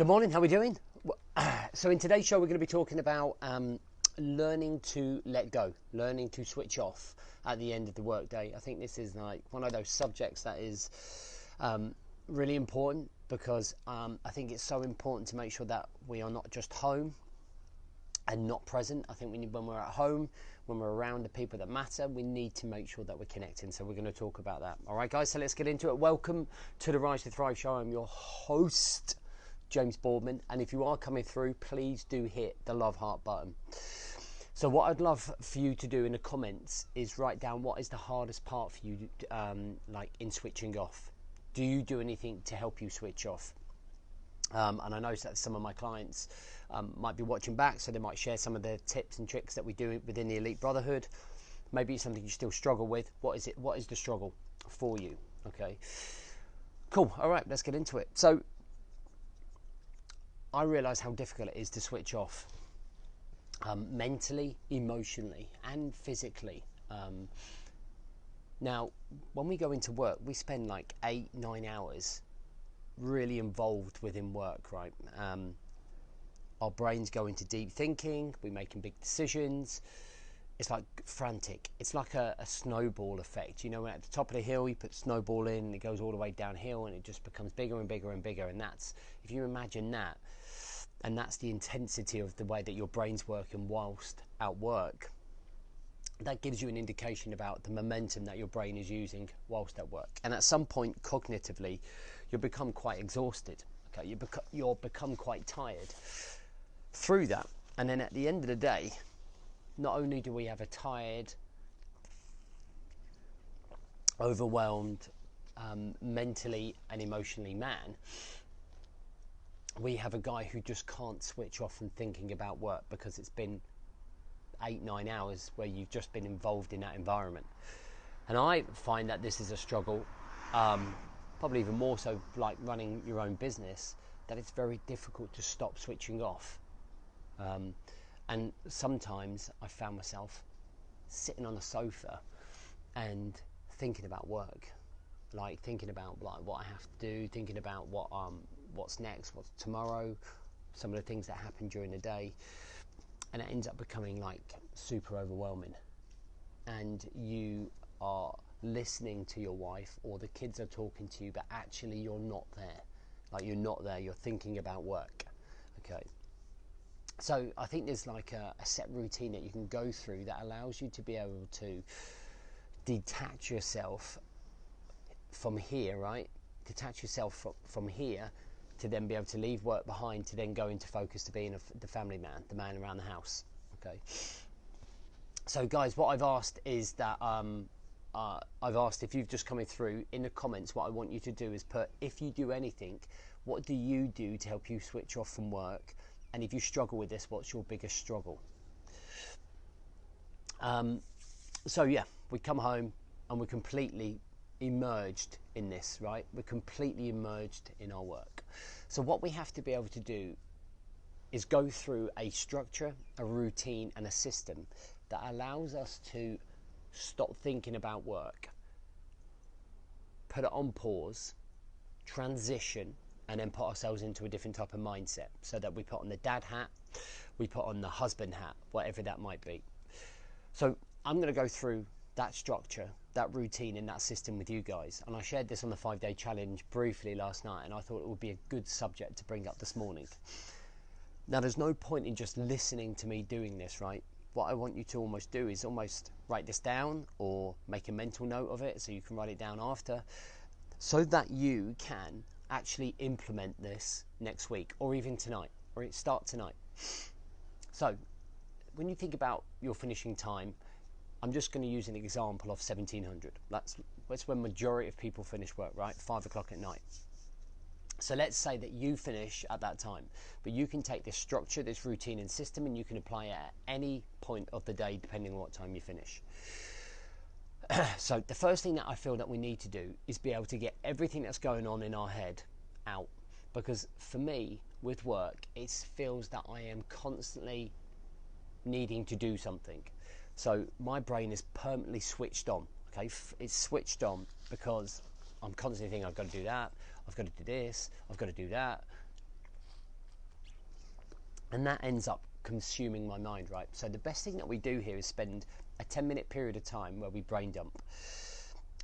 Good morning, how are we doing? So in today's show we're going to be talking about learning to let go, learning to switch off at the end of the workday. I think this is like one of those subjects that is really important because I think it's so important to make sure that we are not just home and not present. I think we need, when we're at home, when we're around the people that matter, we need to make sure that we're connecting. So we're going to talk about that. All right, guys, so let's get into it. Welcome to the Rise to Thrive show. I'm your host, James Boardman, and if you are coming through, please do hit the love heart button. So what I'd love for you to do in the comments is write down what is the hardest part for you, like in switching off. Do you do anything to help you switch off? And I know that some of my clients might be watching back, so they might share some of the tips and tricks that we do within the Elite Brotherhood. Maybe it's something you still struggle with. What is it? What is the struggle for you? Okay, cool. All right, let's get into it. So I realise how difficult it is to switch off mentally, emotionally and physically. Now, when we go into work, we spend like 8-9 hours really involved within work, right? Our brains go into deep thinking, we're making big decisions. It's like frantic. It's like a snowball effect. You know, when at the top of the hill you put snowball in and it goes all the way downhill and it just becomes bigger and bigger and bigger. And that's, if you imagine that, and that's the intensity of the way that your brain's working whilst at work, that gives you an indication about the momentum that your brain is using whilst at work. And at some point cognitively you'll become quite exhausted. Okay, you'll become quite tired through that. And then at the end of the day, not only do we have a tired, overwhelmed, mentally and emotionally man, we have a guy who just can't switch off from thinking about work because it's been 8-9 hours where you've just been involved in that environment. And I find that this is a struggle, probably even more so like running your own business, that it's very difficult to stop switching off. And sometimes I found myself sitting on a sofa and thinking about work, like thinking about like what I have to do, thinking about what's next, what's tomorrow, some of the things that happen during the day, and it ends up becoming like super overwhelming. And you are listening to your wife or the kids are talking to you, but actually you're not there. Like you're not there, you're thinking about work. Okay. So I think there's like a set routine that you can go through that allows you to be able to detach yourself from here, right? Detach yourself from here to then be able to leave work behind, to then go into focus to being the family man, the man around the house. Okay. So guys, what I've asked is that I've asked, if you've just coming through, in the comments, what I want you to do is put, if you do anything, what do you do to help you switch off from work? And if you struggle with this, what's your biggest struggle? So yeah, we come home and we're completely immersed in this, right? We're completely immersed in our work. So what we have to be able to do is go through a structure, a routine and a system that allows us to stop thinking about work, put it on pause, transition, and then put ourselves into a different type of mindset, so that we put on the dad hat, we put on the husband hat, whatever that might be. So I'm going to go through that structure, that routine and that system with you guys. And I shared this on the 5-day challenge briefly last night, and I thought it would be a good subject to bring up this morning. Now, there's no point in just listening to me doing this, right? What I want you to almost do is almost write this down or make a mental note of it so you can write it down after, so that you can actually implement this next week or even tonight, or start tonight. So when you think about your finishing time, I'm just going to use an example of 1700. That's when majority of people finish work, right? 5 o'clock at night. So let's say that you finish at that time, but you can take this structure, this routine and system, and you can apply it at any point of the day depending on what time you finish. So the first thing that I feel that we need to do is be able to get everything that's going on in our head out. Because for me, with work, it feels that I am constantly needing to do something. So my brain is permanently switched on. Okay, it's switched on because I'm constantly thinking I've got to do that, I've got to do this, I've got to do that. And that ends up consuming my mind, right? So the best thing that we do here is spend a 10-minute period of time where we brain dump.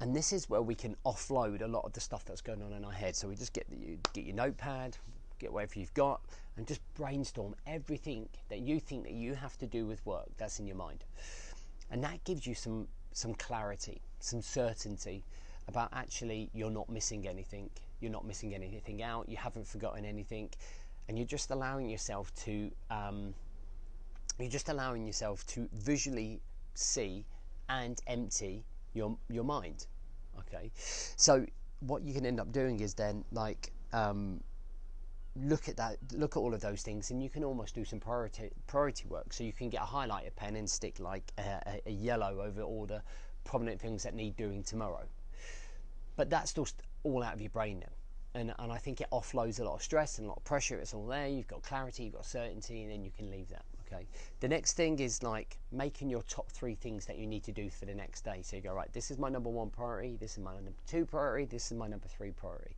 And this is where we can offload a lot of the stuff that's going on in our head. So we just get your notepad, get whatever you've got, and just brainstorm everything that you have to do with work that's in your mind. And that gives you some clarity, some certainty about actually you're not missing anything, you're not missing anything out, you haven't forgotten anything, and you're just allowing yourself to visually see and empty your mind. Okay, so what you can end up doing is then like look at all of those things, and you can almost do some priority work. So you can get a highlighter pen and stick like a yellow over all the prominent things that need doing tomorrow. But that's just all out of your brain now, and I think it offloads a lot of stress and a lot of pressure. It's all there, you've got clarity, you've got certainty, and then you can leave that. Okay, the next thing is like making your top 3 things that you need to do for the next day. So you go, right, this is my number 1 priority, this is my number 2 priority, this is my number 3 priority.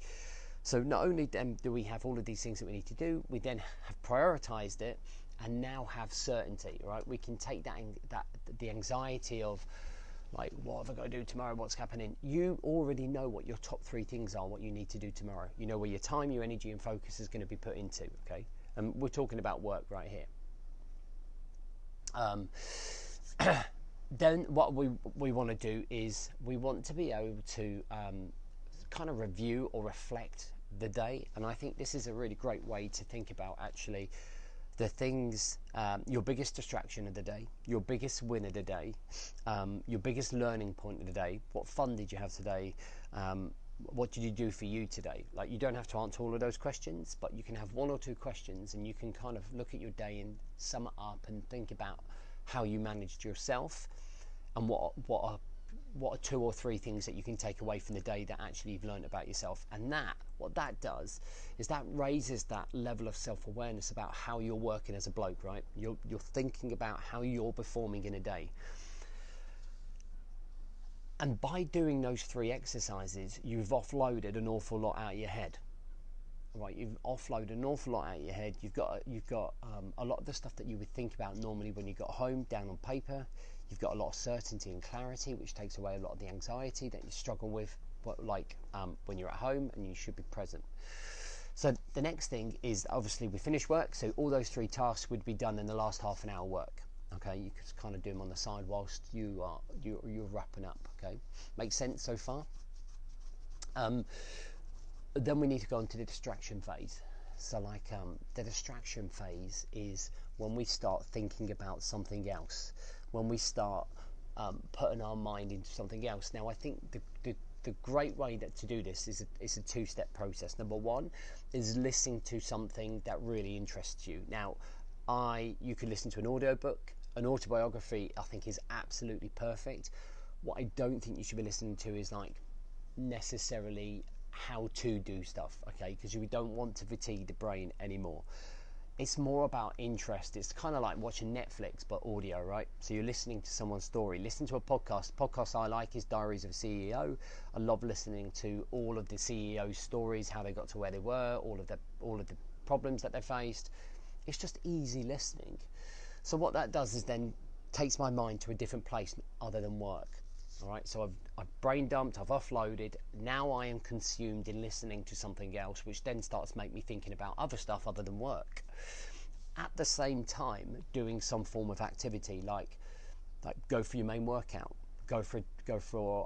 So not only then do we have all of these things that we need to do, we then have prioritized it and now have certainty, right? We can take the anxiety of like, what have I got to do tomorrow, what's happening? You already know what your top 3 things are, what you need to do tomorrow. You know where your time, your energy and focus is going to be put into, okay? And we're talking about work right here. Then what we want to do is we want to be able to kind of review or reflect the day, and I think this is a really great way to think about actually the things, your biggest distraction of the day, your biggest win of the day, your biggest learning point of the day. What fun did you have today? What did you do for you today? Like, you don't have to answer all of those questions, but you can have 1 or 2 questions, and you can kind of look at your day and sum it up and think about how you managed yourself, and what are 2 or 3 things that you can take away from the day that actually you've learned about yourself. And what that does is that raises that level of self-awareness about how you're working as a bloke, right? You're thinking about how you're performing in a day. And by doing those 3 exercises, you've offloaded an awful lot out of your head. Right, you've offloaded an awful lot out of your head. You've got a lot of the stuff that you would think about normally when you got home down on paper. You've got a lot of certainty and clarity, which takes away a lot of the anxiety that you struggle with, when you're at home and you should be present. So the next thing is, obviously we finish work, so all those 3 tasks would be done in the last half an hour work. Okay, you could kind of do them on the side whilst you're wrapping up. Okay, makes sense so far? Then we need to go into the distraction phase. So like the distraction phase is when we start thinking about something else, when we start putting our mind into something else. Now I think the great way to do this is a 2-step process. Number 1 is listening to something that really interests you. Now you could listen to an audiobook. An autobiography I think is absolutely perfect. What I don't think you should be listening to is like necessarily how to do stuff, okay, because you don't want to fatigue the brain anymore. It's more about interest. It's kind of like watching Netflix but audio, right? So you're listening to someone's story. Listen to a podcast. Podcast I like is Diaries of a CEO. I love listening to all of the CEO's stories, how they got to where they were, all of the problems that they faced. It's just easy listening. So what that does is then takes my mind to a different place other than work. All right, so I've brain dumped, I've offloaded. Now I am consumed in listening to something else, which then starts to make me thinking about other stuff other than work. At the same time, doing some form of activity like go for your main workout, go for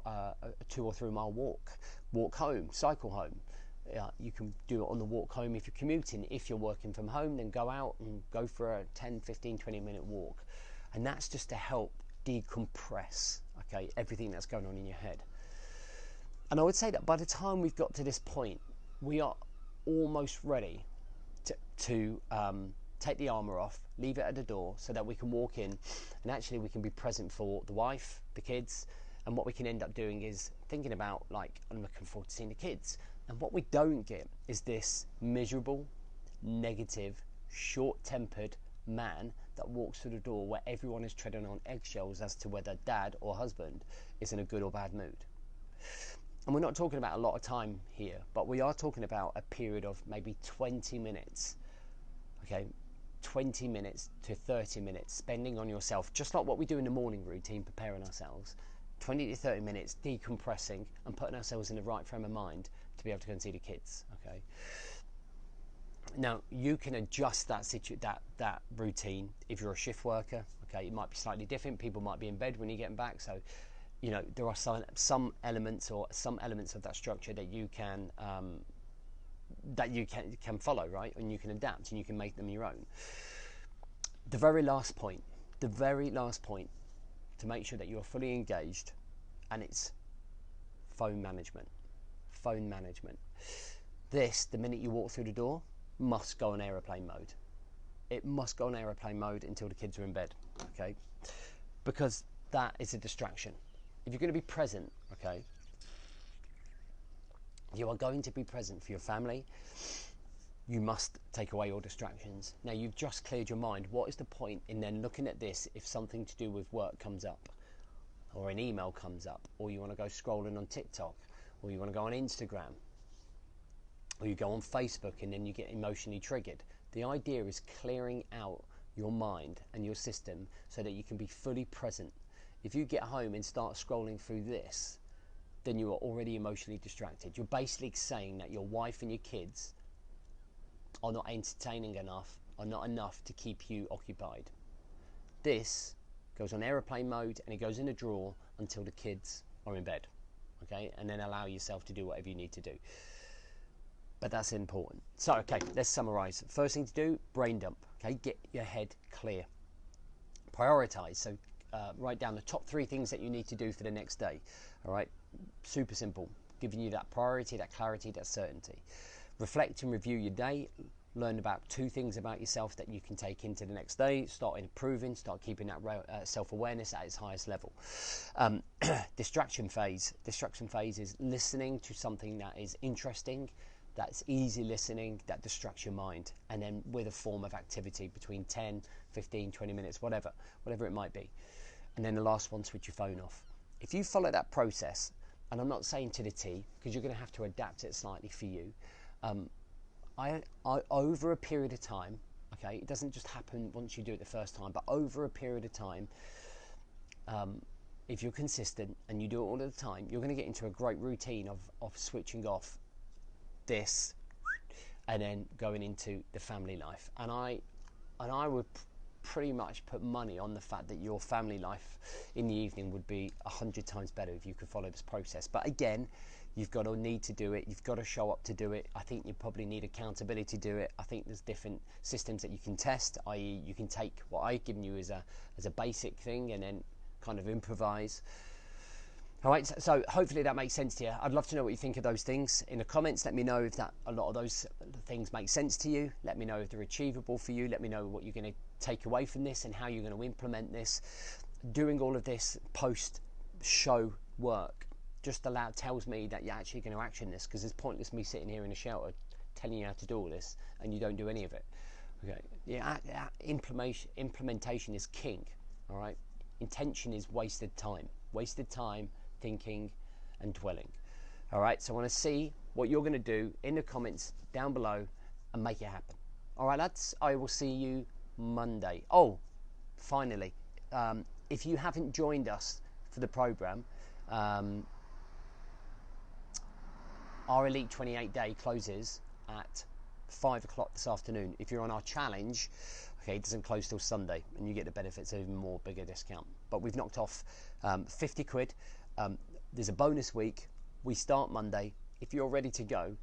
a 2 or 3 mile walk home, cycle home. You can do it on the walk home if you're commuting. If you're working from home, then go out and go for a 10, 15, 20-minute walk. And that's just to help decompress, okay, everything that's going on in your head. And I would say that by the time we've got to this point, we are almost ready to take the armour off, leave it at the door so that we can walk in and actually we can be present for the wife, the kids. And what we can end up doing is thinking about, like, I'm looking forward to seeing the kids. And what we don't get is this miserable, negative, short-tempered man that walks through the door where everyone is treading on eggshells as to whether dad or husband is in a good or bad mood. And we're not talking about a lot of time here, but we are talking about a period of maybe 20 minutes. Okay, 20 minutes to 30 minutes spending on yourself, just like what we do in the morning routine, preparing ourselves. 20 to 30 minutes decompressing and putting ourselves in the right frame of mind to be able to go and see the kids. Okay. Now you can adjust that routine if you're a shift worker. Okay, it might be slightly different. People might be in bed when you're getting back, so you know there are some elements of that structure that you can follow, right, and you can adapt and you can make them your own. The very last point to make sure that you're fully engaged, and it's phone management. This, the minute you walk through the door, must go on aeroplane mode. It must go on aeroplane mode until the kids are in bed, okay? Because that is a distraction. If you're going to be present, okay, you are going to be present for your family, you must take away all distractions. Now you've just cleared your mind. What is the point in then looking at this if something to do with work comes up, or an email comes up, or you want to go scrolling on TikTok, or you want to go on Instagram, or you go on Facebook and then you get emotionally triggered? The idea is clearing out your mind and your system so that you can be fully present. If you get home and start scrolling through this, then you are already emotionally distracted. You're basically saying that your wife and your kids are not entertaining enough, are not enough to keep you occupied. This goes on aeroplane mode and it goes in a drawer until the kids are in bed, okay? And then allow yourself to do whatever you need to do. But that's important. So, okay, let's summarize. First thing to do, brain dump, okay? Get your head clear. Prioritize, so write down the top 3 things that you need to do for the next day, all right? Super simple, giving you that priority, that clarity, that certainty. Reflect and review your day. Learn about 2 things about yourself that you can take into the next day. Start improving, start keeping that self-awareness at its highest level. Distraction phase. Distraction phase is listening to something that is interesting, that's easy listening, that distracts your mind, and then with a form of activity between 10, 15, 20 minutes, whatever it might be. And then the last one, switch your phone off. If you follow that process, and I'm not saying to the T, because you're going to have to adapt it slightly for you, I over a period of time, okay, it doesn't just happen once you do it the first time, but over a period of time, if you're consistent and you do it all the time, you're going to get into a great routine of switching off this and then going into the family life. And I would pretty much put money on the fact that your family life in the evening would be 100 times better if you could follow this process. But again, you've got to need to do it, you've got to show up to do it. I think you probably need accountability to do it. I think there's different systems that you can test, i.e. you can take what I've given you as a basic thing and then kind of improvise. All right, so hopefully that makes sense to you. I'd love to know what you think of those things. In the comments, let me know if that a lot of those things make sense to you. Let me know if they're achievable for you. Let me know what you're going to take away from this and how you're going to implement this. Doing all of this post-show work just tells me that you're actually going to action this, because it's pointless me sitting here in a shelter telling you how to do all this and you don't do any of it. Okay, yeah, implementation is king. All right, intention is wasted time. Wasted time thinking and dwelling. All right, so I want to see what you're going to do in the comments down below and make it happen. All right, lads, I will see you Monday. Oh, finally, if you haven't joined us for the program, our Elite 28 day closes at 5 o'clock this afternoon. If you're on our challenge, okay, it doesn't close till Sunday and you get the benefits of even more bigger discount. But we've knocked off 50 quid. There's a bonus week. We start Monday. If you're ready to go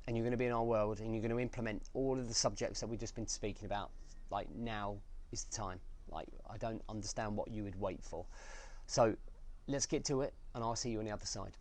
and you're going to be in our world and you're going to implement all of the subjects that we've just been speaking about, like, now is the time. Like, I don't understand what you would wait for. So let's get to it and I'll see you on the other side.